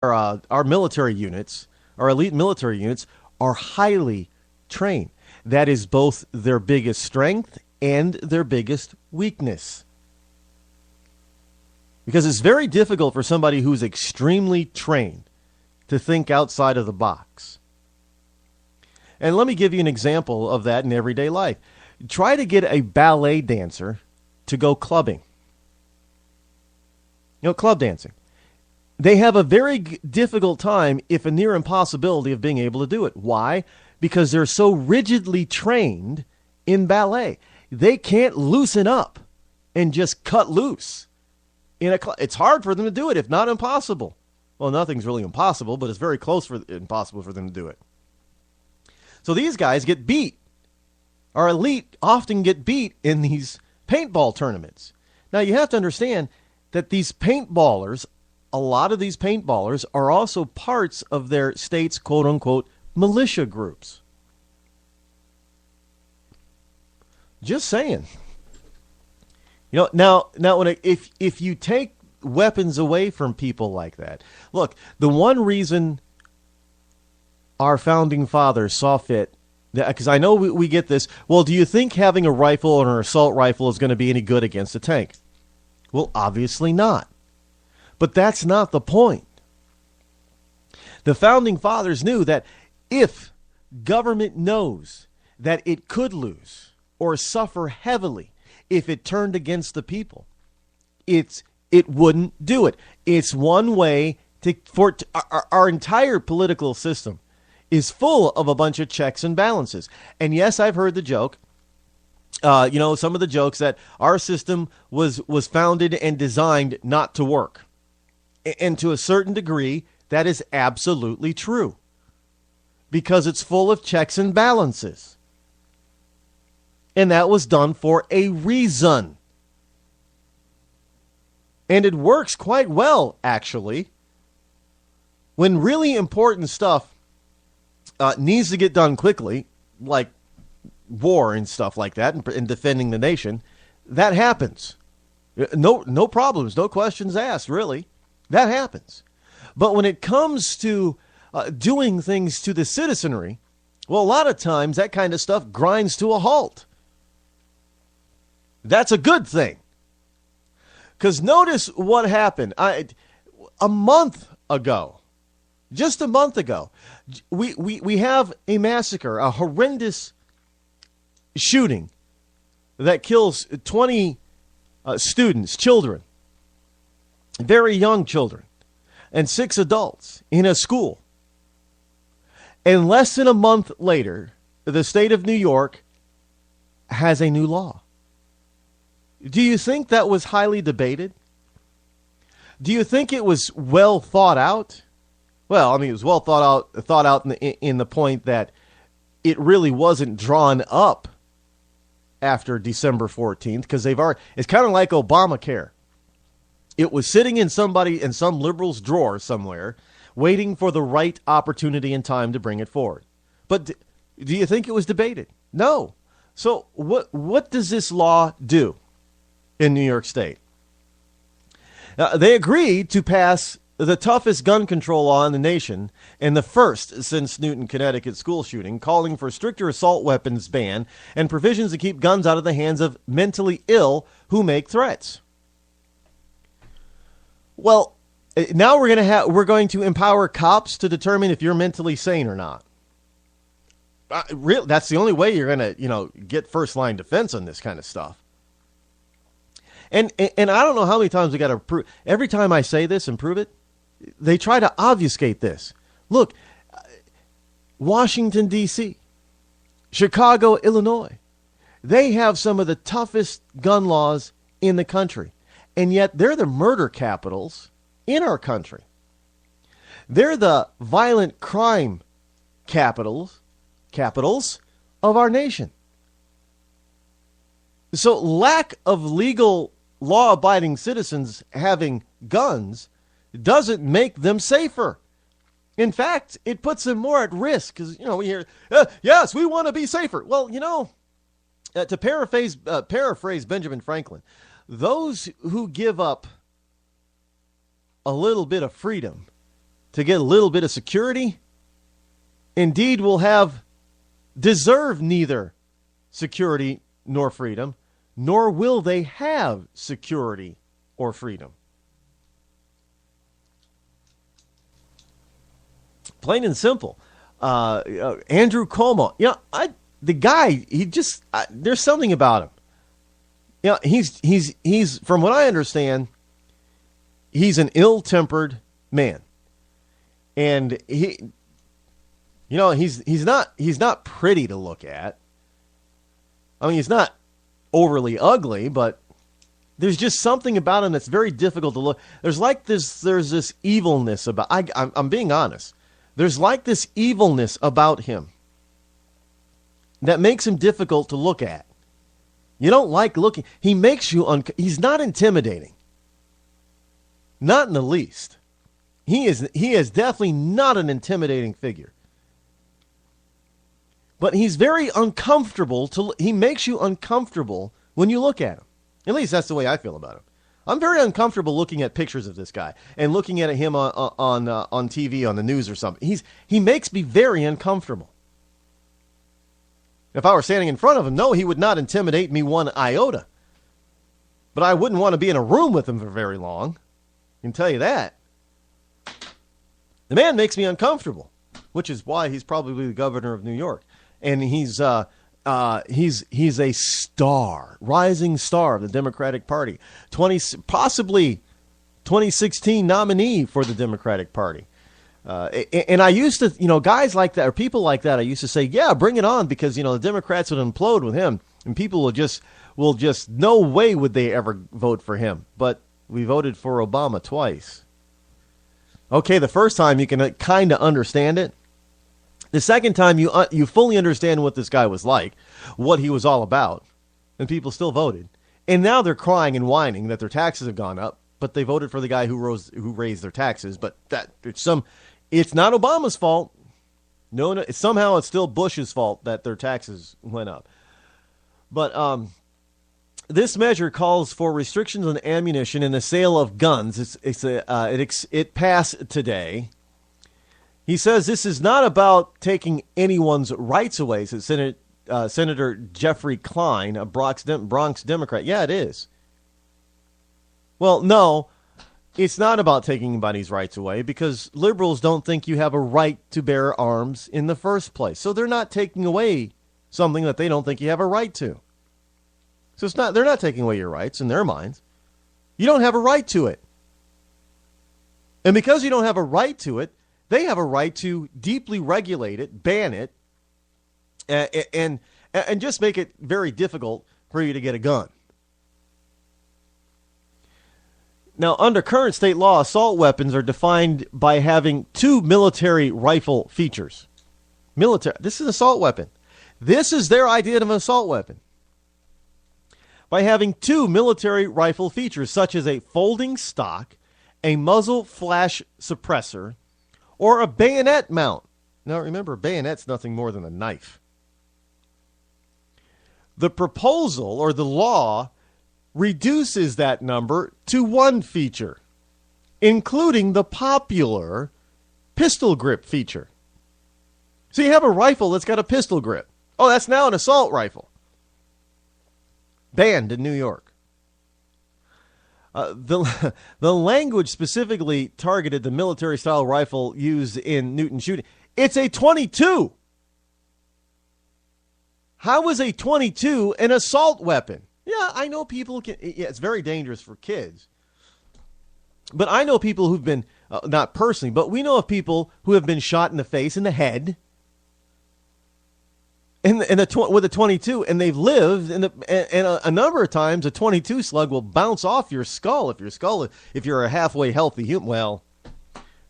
our military units, our elite military units, are highly trained. That is both their biggest strength and their biggest weakness. Because it's very difficult for somebody who's extremely trained to think outside of the box. And let me give you an example of that in everyday life. Try to get a ballet dancer to go clubbing. Club dancing. They have a very difficult time, if a near impossibility, of being able to do it. Why? Because they're so rigidly trained in ballet. They can't loosen up and just cut loose. It's hard for them to do it, if not impossible. Well, nothing's really impossible, but it's very close for impossible for them to do it. So these guys get beat. Our elite often get beat in these paintball tournaments. Now, you have to understand that these paintballers, a lot of these paintballers, are also parts of their state's quote-unquote militia groups. Just saying. Now if you take weapons away from people like that, look, the one reason our founding fathers saw fit, because I know we get this, well, do you think having a rifle or an assault rifle is going to be any good against a tank? Well, obviously not. But that's not the point. The founding fathers knew that if government knows that it could lose or suffer heavily if it turned against the people, it wouldn't do it. It's one way for our entire political system is full of a bunch of checks and balances. And yes, I've heard the joke, some of the jokes that our system was founded and designed not to work. And to a certain degree, that is absolutely true. Because it's full of checks and balances. And that was done for a reason. And it works quite well, actually. When really important stuff needs to get done quickly, like war and stuff like that, and defending the nation, that happens. No problems, no questions asked, really. That happens. But when it comes to doing things to the citizenry, well, a lot of times that kind of stuff grinds to a halt. That's a good thing. Because notice what happened. A month ago, just a month ago, we have a massacre, a horrendous shooting that kills 20 students, children, very young children, and 6 adults in a school. And less than a month later, the state of New York has a new law. Do you think that was highly debated? Do you think it was well thought out? Well, I mean, it was well thought out in the point that it really wasn't drawn up after December 14th, because it's kind of like Obamacare. It was sitting in some liberal's drawer somewhere, waiting for the right opportunity and time to bring it forward. But do you think it was debated? No. So what does this law do in New York State? They agreed to pass the toughest gun control law in the nation, and the first since Newton, Connecticut school shooting, calling for stricter assault weapons ban and provisions to keep guns out of the hands of mentally ill who make threats. Well, now we're going to empower cops to determine if you're mentally sane or not. That's the only way you're going to, get first line defense on this kind of stuff. And I don't know how many times we got to prove. Every time I say this and prove it, they try to obfuscate this. Look, Washington, D.C., Chicago, Illinois, they have some of the toughest gun laws in the country. And yet they're the murder capitals in our country. They're the violent crime capitals of our nation. So lack of legal law-abiding citizens having guns doesn't make them safer. In fact, it puts them more at risk because, we hear, yes, we want to be safer. Well, to paraphrase Benjamin Franklin, those who give up a little bit of freedom to get a little bit of security, indeed will deserve neither security nor freedom, nor will they have security or freedom. Plain and simple. Andrew Cuomo, the guy, there's something about him. He's from what I understand, he's an ill-tempered man, and he's not pretty to look at. I mean, he's not overly ugly, but there's just something about him that's very difficult to look. There's this evilness about. I'm being honest. There's like this evilness about him that makes him difficult to look at. You don't like looking. He makes you he's not intimidating. Not in the least. He is definitely not an intimidating figure. But he's very uncomfortable he makes you uncomfortable when you look at him. At least that's the way I feel about him. I'm very uncomfortable looking at pictures of this guy and looking at him on TV, on the news or something. He makes me very uncomfortable. If I were standing in front of him, no, he would not intimidate me one iota. But I wouldn't want to be in a room with him for very long. I can tell you that. The man makes me uncomfortable, which is why he's probably the governor of New York. And he's a star, rising star of the Democratic Party, possibly 2016 nominee for the Democratic Party. And I used to, guys like that or people like that, I used to say, yeah, bring it on, because, the Democrats would implode with him and people will just, no way would they ever vote for him. But we voted for Obama twice. Okay, the first time you can kind of understand it. The second time you fully understand what this guy was like, what he was all about, and people still voted. And now they're crying and whining that their taxes have gone up, but they voted for the guy who raised their taxes. But it's not Obama's fault. No, somehow it's still Bush's fault that their taxes went up. But this measure calls for restrictions on ammunition and the sale of guns. It passed today. He says this is not about taking anyone's rights away, says Senator Jeffrey Klein, a Bronx Democrat. Yeah, it is. Well, no, it's not about taking anybody's rights away, because liberals don't think you have a right to bear arms in the first place. So they're not taking away something that they don't think you have a right to. So they're not taking away your rights in their minds. You don't have a right to it. And because you don't have a right to it, they have a right to deeply regulate it, ban it, and just make it very difficult for you to get a gun. Now, under current state law, assault weapons are defined by having 2 military rifle features. This is an assault weapon. This is their idea of an assault weapon. By having 2 military rifle features, such as a folding stock, a muzzle flash suppressor, or a bayonet mount. Now, remember, a bayonet's nothing more than a knife. The proposal, or the law, reduces that number to 1 feature, including the popular pistol grip feature. So you have a rifle that's got a pistol grip. Oh, that's now an assault rifle. Banned in New York. The language specifically targeted the military-style rifle used in Newton shooting. It's a .22. How is a .22 an assault weapon? Yeah, I know people can. Yeah, it's very dangerous for kids. But I know people who've been, not personally, but we know of people who have been shot in the face, in the head, with a .22, and they've lived. And a number of times, a .22 slug will bounce off your skull. If you're a halfway healthy human, well,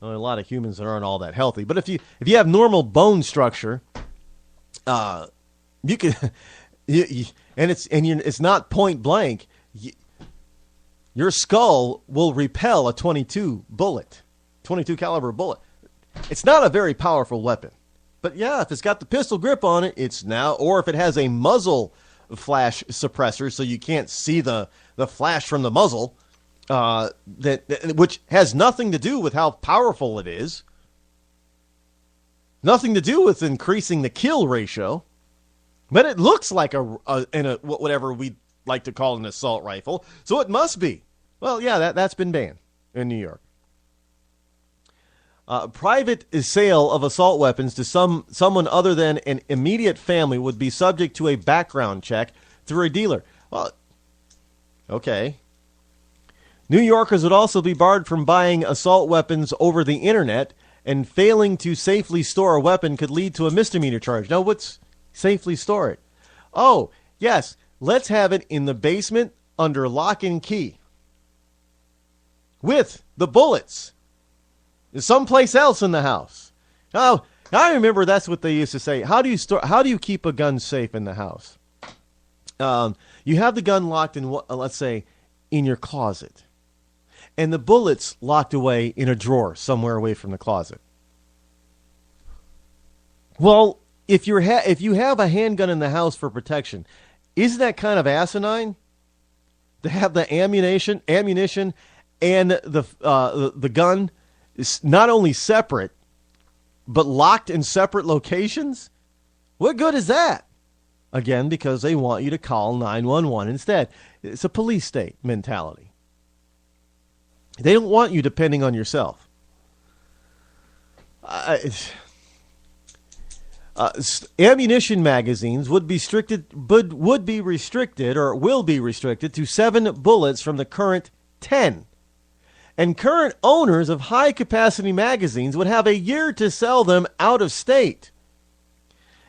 a lot of humans that aren't all that healthy. But if you have normal bone structure, you can, it's not point blank. Your skull will repel a .22 caliber bullet. It's not a very powerful weapon. But yeah, if it's got the pistol grip on it, it's now, or if it has a muzzle flash suppressor so you can't see the flash from the muzzle, which has nothing to do with how powerful it is, nothing to do with increasing the kill ratio, but it looks like whatever we like to call an assault rifle, so it must be. Well, yeah, that's been banned in New York. Private sale of assault weapons to someone other than an immediate family would be subject to a background check through a dealer. Well, okay. New Yorkers would also be barred from buying assault weapons over the internet, and failing to safely store a weapon could lead to a misdemeanor charge. Now, what's safely store it? Oh, yes, let's have it in the basement under lock and key with the bullets someplace else in the house. Oh, I remember that's what they used to say. How do you keep a gun safe in the house? You have the gun locked in, let's say, in your closet, and the bullets locked away in a drawer somewhere away from the closet. Well, if you have a handgun in the house for protection, isn't that kind of asinine to have the ammunition and the gun is not only separate but locked in separate locations? What good is that? Again, because they want you to call 911 instead. It's a police state mentality. They don't want you depending on yourself. Ammunition magazines would be restricted or will be restricted to 7 bullets from the current 10. And current owners of high-capacity magazines would have a year to sell them out of state.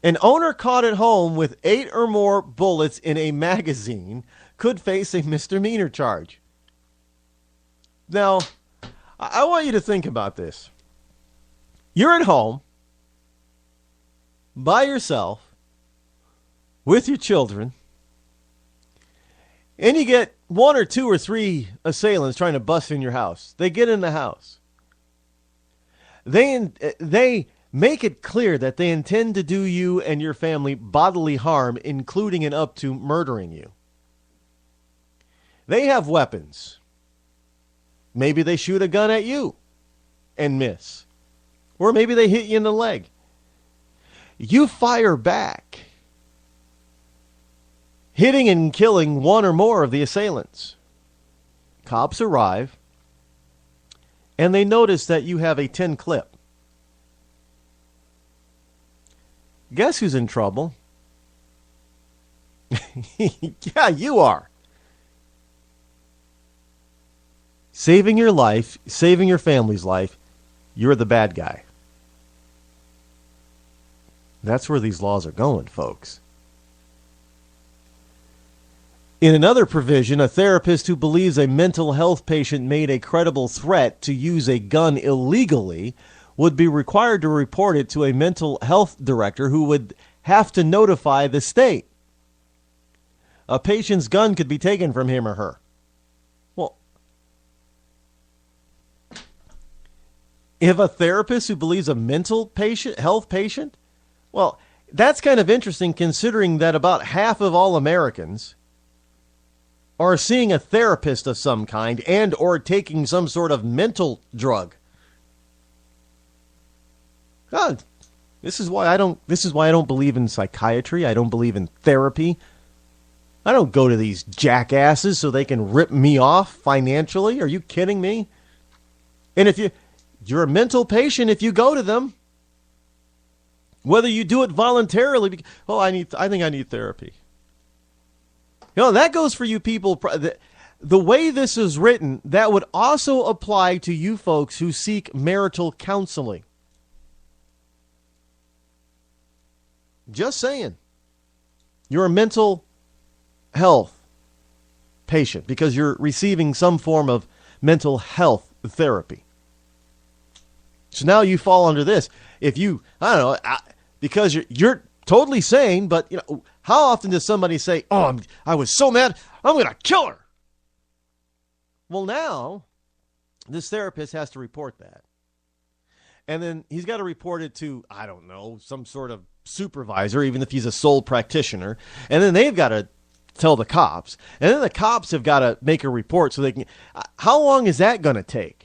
An owner caught at home with 8 or more bullets in a magazine could face a misdemeanor charge. Now, I want you to think about this. You're at home, by yourself, with your children, and you get 1 or 2 or 3 assailants trying to bust in your house. They get in the house. They make it clear that they intend to do you and your family bodily harm, including and up to murdering you. They have weapons. Maybe they shoot a gun at you and miss. Or maybe they hit you in the leg. You fire back, hitting and killing 1 or more of the assailants. Cops arrive, and they notice that you have a 10 clip. Guess who's in trouble? Yeah, you are. Saving your life, saving your family's life, you're the bad guy. That's where these laws are going, folks. In another provision, a therapist who believes a mental health patient made a credible threat to use a gun illegally would be required to report it to a mental health director who would have to notify the state. A patient's gun could be taken from him or her. Well, if a therapist who believes a mental health patient, well, that's kind of interesting considering that about half of all Americans are seeing a therapist of some kind and or taking some sort of mental drug. God, this is why I don't believe in psychiatry. I don't believe in therapy. I don't go to these jackasses so they can rip me off financially. Are you kidding me? And if you're a mental patient, if you go to them, whether you do it voluntarily, I think I need therapy. That goes for you people. The way this is written, that would also apply to you folks who seek marital counseling. Just saying. You're a mental health patient because you're receiving some form of mental health therapy. So now you fall under this. If you, I don't know, because you're totally sane, but how often does somebody say, "Oh, I was so mad, I'm going to kill her"? Well, now this therapist has to report that. And then he's got to report it to, I don't know, some sort of supervisor, even if he's a sole practitioner. And then they've got to tell the cops, and then the cops have got to make a report so they can. How long is that going to take?